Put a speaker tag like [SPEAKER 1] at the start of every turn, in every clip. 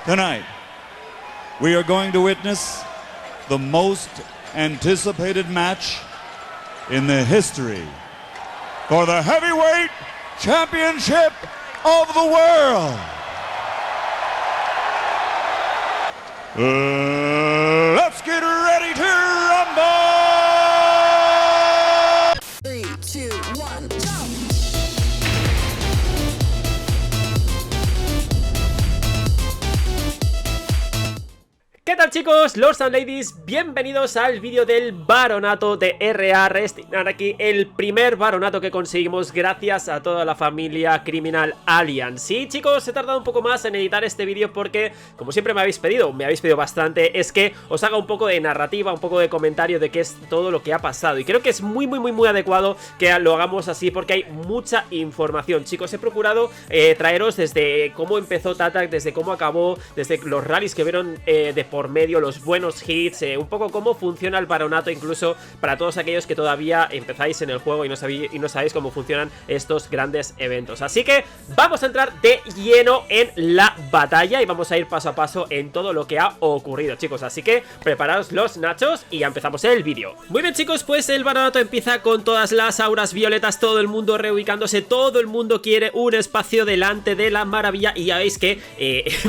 [SPEAKER 1] Tonight, we are going to witness the most anticipated match in the history for the heavyweight championship of the world. Let's get ready to rumble!
[SPEAKER 2] 3, 2, 1, jump!
[SPEAKER 3] ¿Qué tal, chicos? Lords and Ladies, bienvenidos al vídeo del baronato de RA Wrestling. Aquí el primer baronato que conseguimos gracias a toda la familia Criminal Alliance. Sí, chicos, he tardado un poco más en editar este vídeo porque, como siempre me habéis pedido bastante, es que os haga un poco de narrativa, un poco de comentario de qué es todo lo que ha pasado. Y creo que es muy adecuado que lo hagamos así porque hay mucha información. Chicos, he procurado traeros desde cómo empezó Tatak, desde cómo acabó, desde los rallies que vieron de por medio, los buenos hits, un poco cómo funciona el baronato, incluso para todos aquellos que todavía empezáis en el juego y no sabéis cómo funcionan estos grandes eventos. Así que vamos a entrar de lleno en la batalla y vamos a ir paso a paso en todo lo que ha ocurrido, chicos. Así que preparaos los nachos y ya empezamos el vídeo. Muy bien, chicos, pues el baronato empieza con todas las auras violetas, todo el mundo reubicándose, todo el mundo quiere un espacio delante de la maravilla. Y ya veis que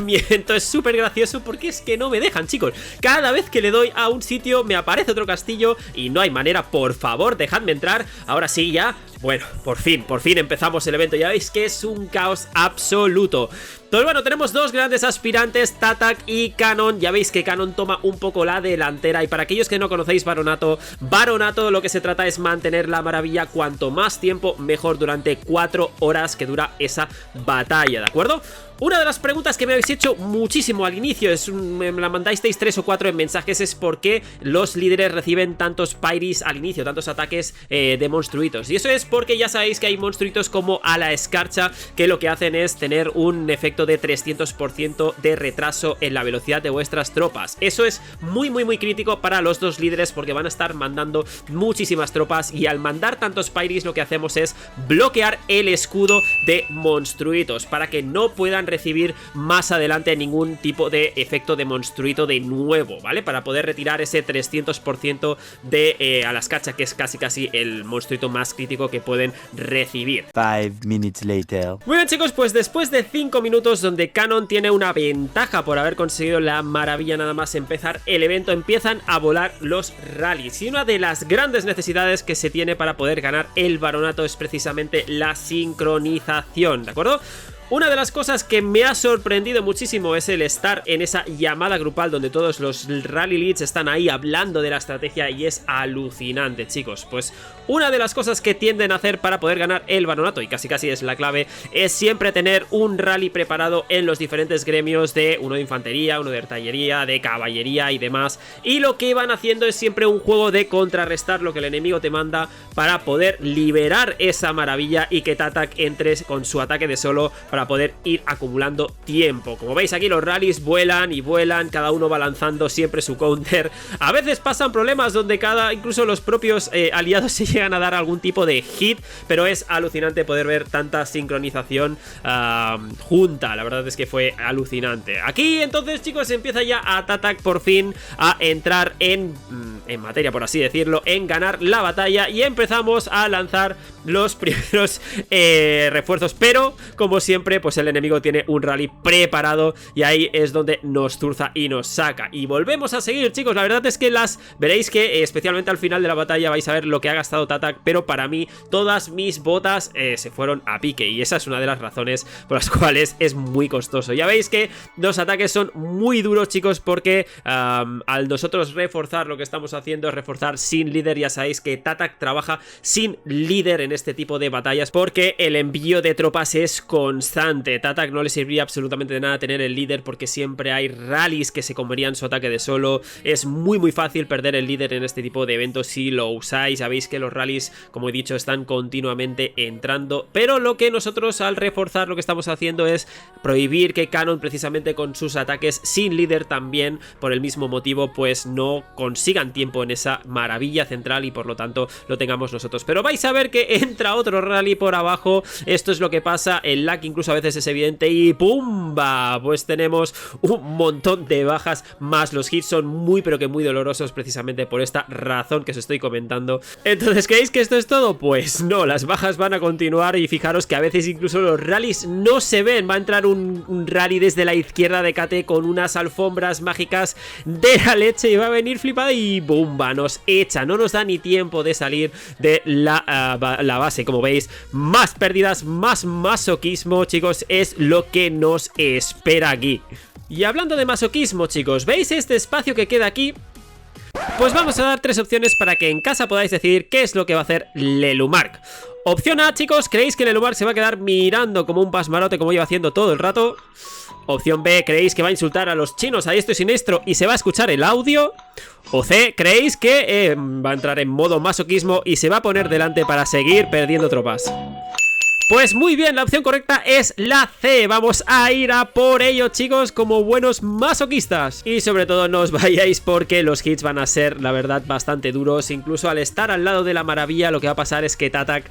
[SPEAKER 3] mi evento es súper gracioso porque es que no me dejan, chicos. Cada vez que le doy a un sitio me aparece otro castillo y no hay manera. Por favor, dejadme entrar. Ahora sí, ya. Bueno, por fin empezamos el evento. Ya veis que es un caos absoluto. Pues bueno, tenemos dos grandes aspirantes, Tatak y Kanon. Ya veis que Kanon toma un poco la delantera. Y para aquellos que no conocéis baronato lo que se trata es mantener la maravilla cuanto más tiempo mejor, durante 4 horas que dura esa batalla, ¿de acuerdo? Una de las preguntas que me habéis hecho muchísimo al inicio, me la mandasteis 3 o 4 en mensajes, es por qué los líderes reciben tantos pyris al inicio, tantos ataques de monstruitos. Y eso es porque ya sabéis que hay monstruitos como a la escarcha que lo que hacen es tener un efecto de 300% de retraso en la velocidad de vuestras tropas. Eso es muy crítico para los dos líderes porque van a estar mandando muchísimas tropas y al mandar tantos pyris lo que hacemos es bloquear el escudo de monstruitos para que no puedan recibir más adelante ningún tipo de efecto de monstruito de nuevo, ¿vale? Para poder retirar ese 300% de Alascacha, que es casi el monstruito más crítico que pueden recibir.
[SPEAKER 4] 5 minutes later.
[SPEAKER 3] Muy bien, chicos, pues después de 5 minutos donde Kanon tiene una ventaja por haber conseguido la maravilla nada más empezar el evento, empiezan a volar los rallies. Y una de las grandes necesidades que se tiene para poder ganar el baronato es precisamente la sincronización, ¿de acuerdo? Una de las cosas que me ha sorprendido muchísimo es el estar en esa llamada grupal donde todos los rally leads están ahí hablando de la estrategia y es alucinante, chicos. Pues una de las cosas que tienden a hacer para poder ganar el baronato, y casi es la clave, es siempre tener un rally preparado en los diferentes gremios de uno de infantería, uno de artillería, de caballería y demás. Y lo que van haciendo es siempre un juego de contrarrestar lo que el enemigo te manda para poder liberar esa maravilla y que Tatak entre con su ataque de solo para poder ir acumulando tiempo. Como veis aquí los rallies vuelan y vuelan, cada uno va lanzando siempre su counter. A veces pasan problemas donde incluso los propios aliados se llegan a dar algún tipo de hit, pero es alucinante poder ver tanta sincronización junta. La verdad es que fue alucinante. Aquí entonces, chicos, empieza ya a Tatak por fin a entrar en materia, por así decirlo, en ganar la batalla y empezamos a lanzar los primeros refuerzos, pero como siempre pues el enemigo tiene un rally preparado y ahí es donde nos zurza y nos saca. Y volvemos a seguir, chicos. La verdad es que veréis que especialmente al final de la batalla vais a ver lo que ha gastado Tatak, pero para mí todas mis botas se fueron a pique y esa es una de las razones por las cuales es muy costoso. Ya veis que los ataques son muy duros, chicos, porque al nosotros reforzar, lo que estamos haciendo es reforzar sin líder. Ya sabéis que Tatak trabaja sin líder en este tipo de batallas porque el envío de tropas es constante. Tatak no le serviría absolutamente de nada tener el líder porque siempre hay rallies que se comerían su ataque de solo. Es muy fácil perder el líder en este tipo de eventos si lo usáis. Sabéis que los rallies, como he dicho, están continuamente entrando, pero lo que nosotros al reforzar lo que estamos haciendo es prohibir que Kanon precisamente con sus ataques sin líder también por el mismo motivo pues no consigan tiempo tiempo en esa maravilla central y por lo tanto lo tengamos nosotros. Pero vais a ver que entra otro rally por abajo. Esto es lo que pasa, el lag incluso a veces es evidente y ¡pumba! Pues tenemos un montón de bajas, más los hits son muy pero que muy dolorosos precisamente por esta razón que os estoy comentando. Entonces, ¿creéis que esto es todo? Pues no, las bajas van a continuar y fijaros que a veces incluso los rallies no se ven. Va a entrar un rally desde la izquierda de KT con unas alfombras mágicas de la leche y va a venir flipada y ¡bumba! Nos echa, no nos da ni tiempo de salir de la base. Como veis, más pérdidas, más masoquismo, chicos, es lo que nos espera aquí. Y hablando de masoquismo, chicos, ¿veis este espacio que queda aquí? Pues vamos a dar 3 opciones para que en casa podáis decidir qué es lo que va a hacer Lelumark. Opción A, chicos, ¿creéis que Lelumark se va a quedar mirando como un pasmarote como lleva haciendo todo el rato? Opción B, ¿creéis que va a insultar a los chinos a diestro y siniestro y se va a escuchar el audio? O C, ¿creéis que va a entrar en modo masoquismo y se va a poner delante para seguir perdiendo tropas? Pues muy bien, la opción correcta es la C. Vamos a ir a por ello, chicos, como buenos masoquistas. Y sobre todo no os vayáis porque los hits van a ser, la verdad, bastante duros. Incluso al estar al lado de la maravilla, lo que va a pasar es que Tatak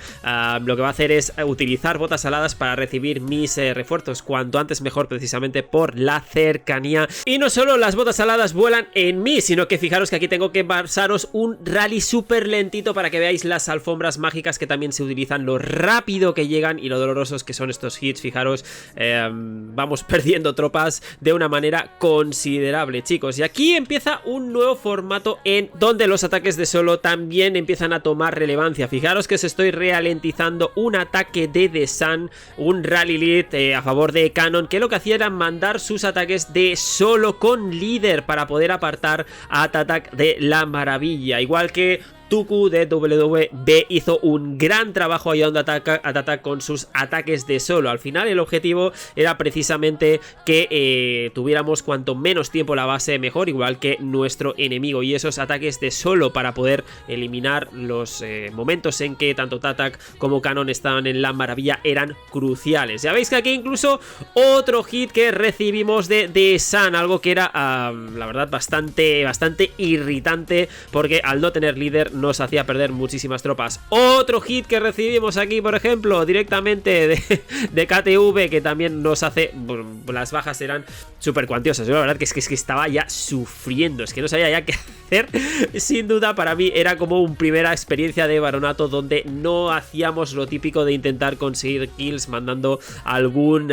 [SPEAKER 3] lo que va a hacer es utilizar botas aladas para recibir mis refuerzos. Cuanto antes mejor, precisamente por la cercanía. Y no solo las botas aladas vuelan en mí, sino que fijaros que aquí tengo que pasaros un rally súper lentito para que veáis las alfombras mágicas que también se utilizan, lo rápido que llegan y lo dolorosos que son estos hits. Fijaros, vamos perdiendo tropas de una manera considerable, chicos. Y aquí empieza un nuevo formato en donde los ataques de solo también empiezan a tomar relevancia. Fijaros que os estoy ralentizando un ataque de The Sun, un rally lead a favor de Cannon, que lo que hacía era mandar sus ataques de solo con líder para poder apartar a Tatak de la maravilla. Igual que Tuku de WB hizo un gran trabajo ayudando a Tatak con sus ataques de solo. Al final el objetivo era precisamente que tuviéramos cuanto menos tiempo la base mejor, igual que nuestro enemigo, y esos ataques de solo para poder eliminar los momentos en que tanto Tatak como Cannon estaban en la maravilla eran cruciales. Ya veis que aquí incluso otro hit que recibimos de The Sun, algo que era la verdad bastante irritante, porque al no tener líder nos hacía perder muchísimas tropas. Otro hit que recibimos aquí, por ejemplo, directamente de KTV, que también nos hace... Bueno, las bajas eran súper cuantiosas. Yo la verdad que es que estaba ya sufriendo, es que no sabía ya qué hacer. Sin duda, para mí era como una primera experiencia de baronato donde no hacíamos lo típico de intentar conseguir kills mandando algún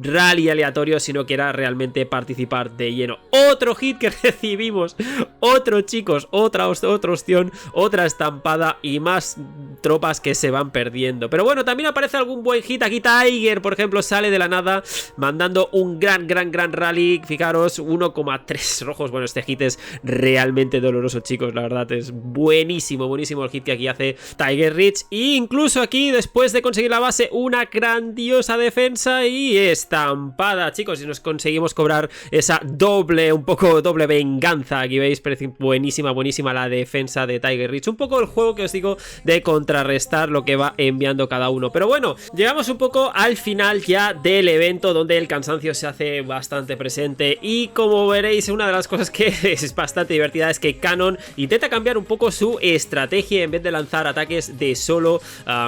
[SPEAKER 3] rally aleatorio, sino que era realmente participar de lleno. Otro hit que recibimos, otro, chicos, otra opción, otra estampada y más tropas que se van perdiendo. Pero bueno, también aparece algún buen hit. Aquí Tiger, por ejemplo, sale de la nada mandando un gran rally. Fijaros, 1,3 rojos. Bueno, este hit es realmente doloroso, chicos. La verdad es buenísimo el hit que aquí hace Tiger Rich. E incluso aquí, después de conseguir la base, una grandiosa defensa y estampada, chicos. Y nos conseguimos cobrar esa doble venganza. Aquí veis, buenísima la defensa de Tiger Rich. Un poco el juego que os digo de contrarrestar lo que va enviando cada uno. Pero bueno, llegamos un poco al final ya del evento, donde el cansancio se hace bastante presente. Y como veréis, una de las cosas que es bastante divertida es que Cannon intenta cambiar un poco su estrategia. En vez de lanzar ataques de solo,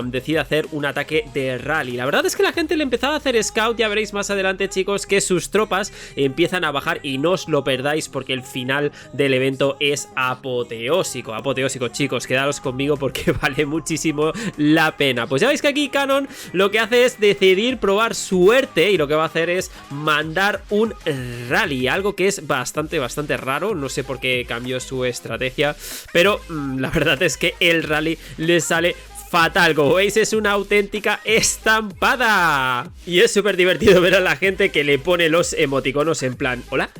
[SPEAKER 3] decide hacer un ataque de rally. La verdad es que la gente le empezaba a hacer scout. Ya veréis más adelante, chicos, que sus tropas empiezan a bajar y no os lo perdáis, porque el final del evento es apoteósico, chicos. Quedaros conmigo porque vale muchísimo la pena. Pues ya veis que aquí Cannon lo que hace es decidir probar suerte, y lo que va a hacer es mandar un rally, algo que es bastante raro. No sé por qué cambió su estrategia, pero la verdad es que el rally le sale fatal. Como veis, es una auténtica estampada. Y es súper divertido ver a la gente que le pone los emoticonos en plan: hola,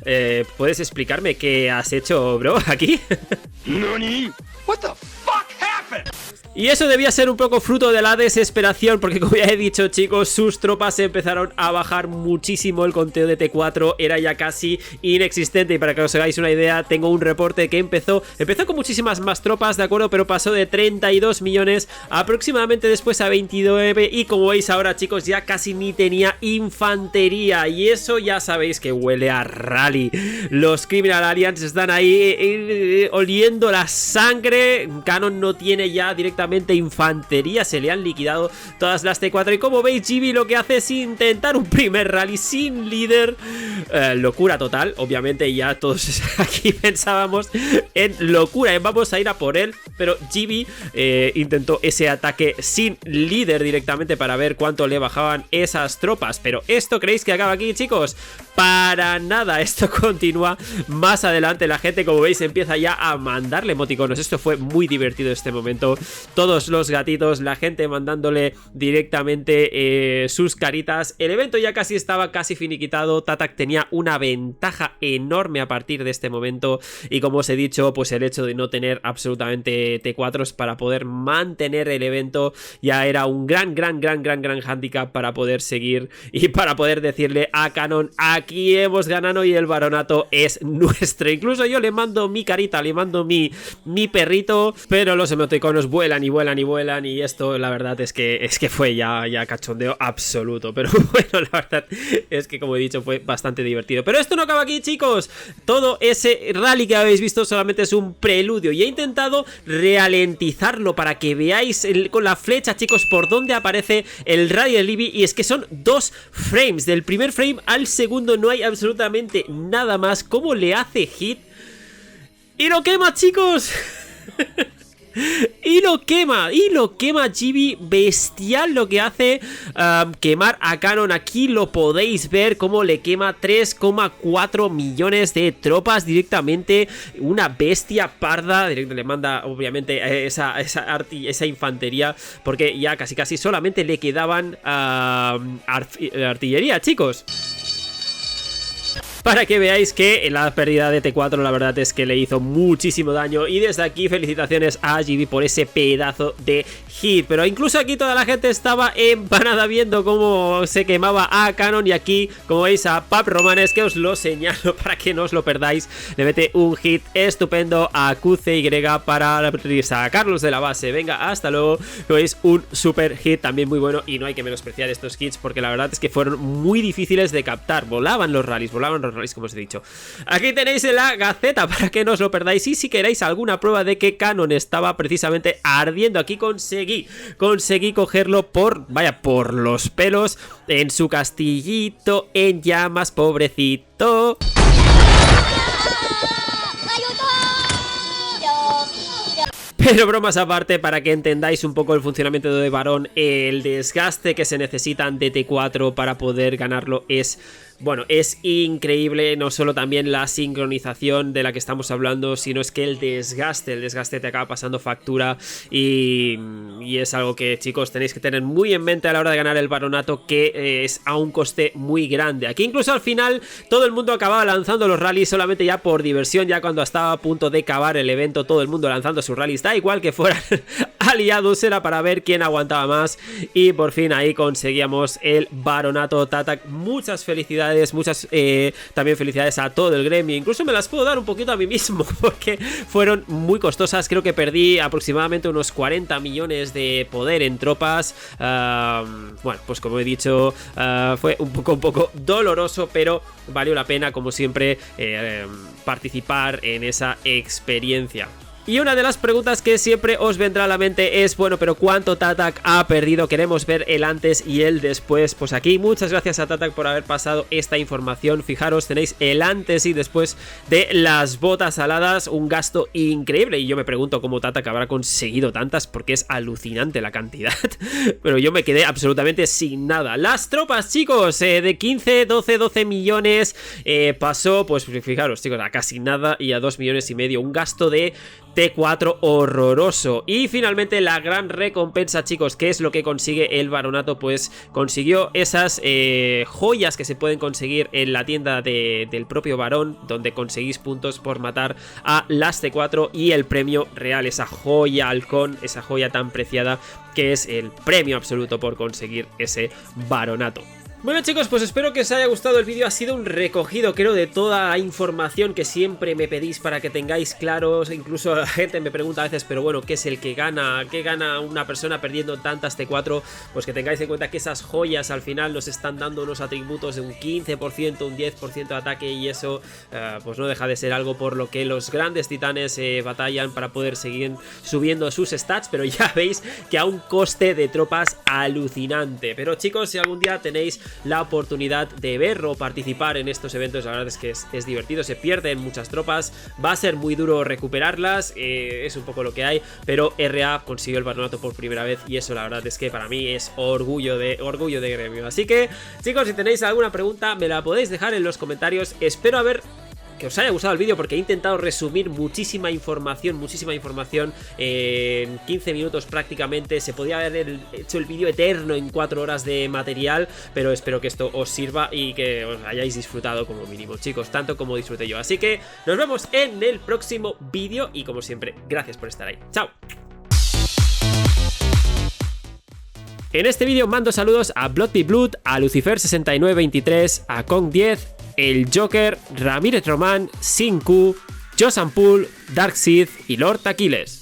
[SPEAKER 3] ¿puedes explicarme qué has hecho, bro, aquí?
[SPEAKER 5] ¿Nani? What the fuck happened?
[SPEAKER 3] Y eso debía ser un poco fruto de la desesperación, porque como ya he dicho, chicos, sus tropas empezaron a bajar muchísimo. El conteo de T4 era ya casi inexistente. Y para que os hagáis una idea, tengo un reporte que empezó con muchísimas más tropas, ¿de acuerdo? Pero pasó de 32 millones aproximadamente después a 29. Y como veis ahora, chicos, ya casi ni tenía infantería. Y eso ya sabéis que huele a rally. Los Criminal Alliance están ahí oliendo la sangre. Cannon no tiene ya directamente infantería, se le han liquidado todas las T4 y como veis GB lo que hace es intentar un primer rally sin líder. Locura total, obviamente ya todos aquí pensábamos en locura, vamos a ir a por él, pero GB intentó ese ataque sin líder directamente para ver cuánto le bajaban esas tropas, pero ¿esto creéis que acaba aquí, chicos? Para nada, esto continúa más adelante. La gente, como veis, empieza ya a mandarle emoticonos. Esto fue muy divertido este momento. Todos los gatitos, la gente mandándole directamente sus caritas. El evento ya casi estaba finiquitado. Tatak tenía una ventaja enorme a partir de este momento. Y como os he dicho, pues el hecho de no tener absolutamente T4s para poder mantener el evento ya era un gran handicap para poder seguir y para poder decirle a Cannon: aquí hemos ganado y el baronato es nuestro. Incluso yo le mando mi carita, le mando mi perrito, pero los emoticonos vuelan y esto la verdad es que fue ya cachondeo absoluto. Pero bueno, la verdad es que como he dicho fue bastante divertido. Pero esto no acaba aquí, chicos. Todo ese rally que habéis visto solamente es un preludio y he intentado ralentizarlo para que veáis con la flecha, chicos, por dónde aparece el rally de Libby. Y es que son 2 frames, del primer frame al segundo no hay absolutamente nada más. ¿Cómo le hace hit? ¡Y lo quema, chicos! Y lo quema GB, bestial lo que hace quemar a Cannon. Aquí lo podéis ver cómo le quema 3,4 millones de tropas directamente. Una bestia parda, le manda obviamente esa infantería, porque ya casi solamente le quedaban artillería, chicos. Para que veáis que la pérdida de T4 la verdad es que le hizo muchísimo daño. Y desde aquí felicitaciones a GB por ese pedazo de hit. Pero incluso aquí toda la gente estaba empanada viendo cómo se quemaba a Cannon. Y aquí, como veis, a Pap Romanes, que os lo señalo para que no os lo perdáis, le mete un hit estupendo a QCY para sacarlos de la base. Venga, hasta luego. Como veis, un super hit también muy bueno. Y no hay que menospreciar estos hits porque la verdad es que fueron muy difíciles de captar. Volaban los rallies, como os he dicho. Aquí tenéis la gaceta para que no os lo perdáis. Y si queréis alguna prueba de que Cannon estaba precisamente ardiendo, aquí conseguí cogerlo por los pelos en su castillito en llamas, pobrecito. Pero bromas aparte, para que entendáis un poco el funcionamiento de Barón, el desgaste que se necesitan de T4 para poder ganarlo es... Bueno, es increíble, no solo también la sincronización de la que estamos hablando, sino es que el desgaste te acaba pasando factura y es algo que, chicos, tenéis que tener muy en mente a la hora de ganar el baronato, que es a un coste muy grande. Aquí incluso al final todo el mundo acababa lanzando los rallies solamente ya por diversión, ya cuando estaba a punto de acabar el evento, todo el mundo lanzando sus rallies, da igual que fueran aliados, era para ver quién aguantaba más y por fin ahí conseguíamos el baronato. Tatak, muchas felicidades. Muchas también felicidades a todo el gremio. Incluso me las puedo dar un poquito a mí mismo porque fueron muy costosas. Creo que perdí aproximadamente unos 40 millones de poder en tropas. Bueno, pues como he dicho, fue un poco doloroso, pero valió la pena, como siempre, participar en esa experiencia. Y una de las preguntas que siempre os vendrá a la mente es, bueno, pero ¿cuánto Tatak ha perdido? Queremos ver el antes y el después. Pues aquí, muchas gracias a Tatak por haber pasado esta información. Fijaros, tenéis el antes y después de las botas aladas, un gasto increíble. Y yo me pregunto cómo Tatak habrá conseguido tantas, porque es alucinante la cantidad. Pero yo me quedé absolutamente sin nada. Las tropas, chicos, de 15, 12 millones, pasó, pues fijaros, chicos, a casi nada y a 2,5 millones. Un gasto de T4 horroroso. Y finalmente la gran recompensa, chicos, ¿qué es lo que consigue el baronato? Pues consiguió esas joyas que se pueden conseguir en la tienda del propio varón, donde conseguís puntos por matar a las T4, y el premio real, esa joya halcón, esa joya tan preciada que es el premio absoluto por conseguir ese baronato. Bueno, chicos, pues espero que os haya gustado el vídeo. Ha sido un recogido, creo, de toda la información que siempre me pedís para que tengáis claros. Incluso la gente me pregunta a veces, pero bueno, ¿qué es el que gana? ¿Qué gana una persona perdiendo tantas T4? Pues que tengáis en cuenta que esas joyas al final nos están dando unos atributos de un 15%, un 10% de ataque, y eso pues no deja de ser algo por lo que los grandes titanes batallan para poder seguir subiendo sus stats, pero ya veis que a un coste de tropas alucinante. Pero chicos, si algún día tenéis la oportunidad de ver o participar en estos eventos, la verdad es que es divertido, se pierden muchas tropas, va a ser muy duro recuperarlas, es un poco lo que hay, pero RA consiguió el baronato por primera vez y eso la verdad es que para mí es orgullo de gremio. Así que, chicos, si tenéis alguna pregunta me la podéis dejar en los comentarios. Espero que os haya gustado el vídeo, porque he intentado resumir muchísima información en 15 minutos prácticamente. Se podía haber hecho el vídeo eterno en 4 horas de material, pero espero que esto os sirva y que os hayáis disfrutado como mínimo, chicos, tanto como disfruté yo. Así que nos vemos en el próximo vídeo y como siempre, gracias por estar ahí. ¡Chao! En este vídeo mando saludos a Blood, a Lucifer6923, a Kong10, el Joker, Ramírez Román, Sinku, Josan Pool, Dark Sith y Lord Aquiles.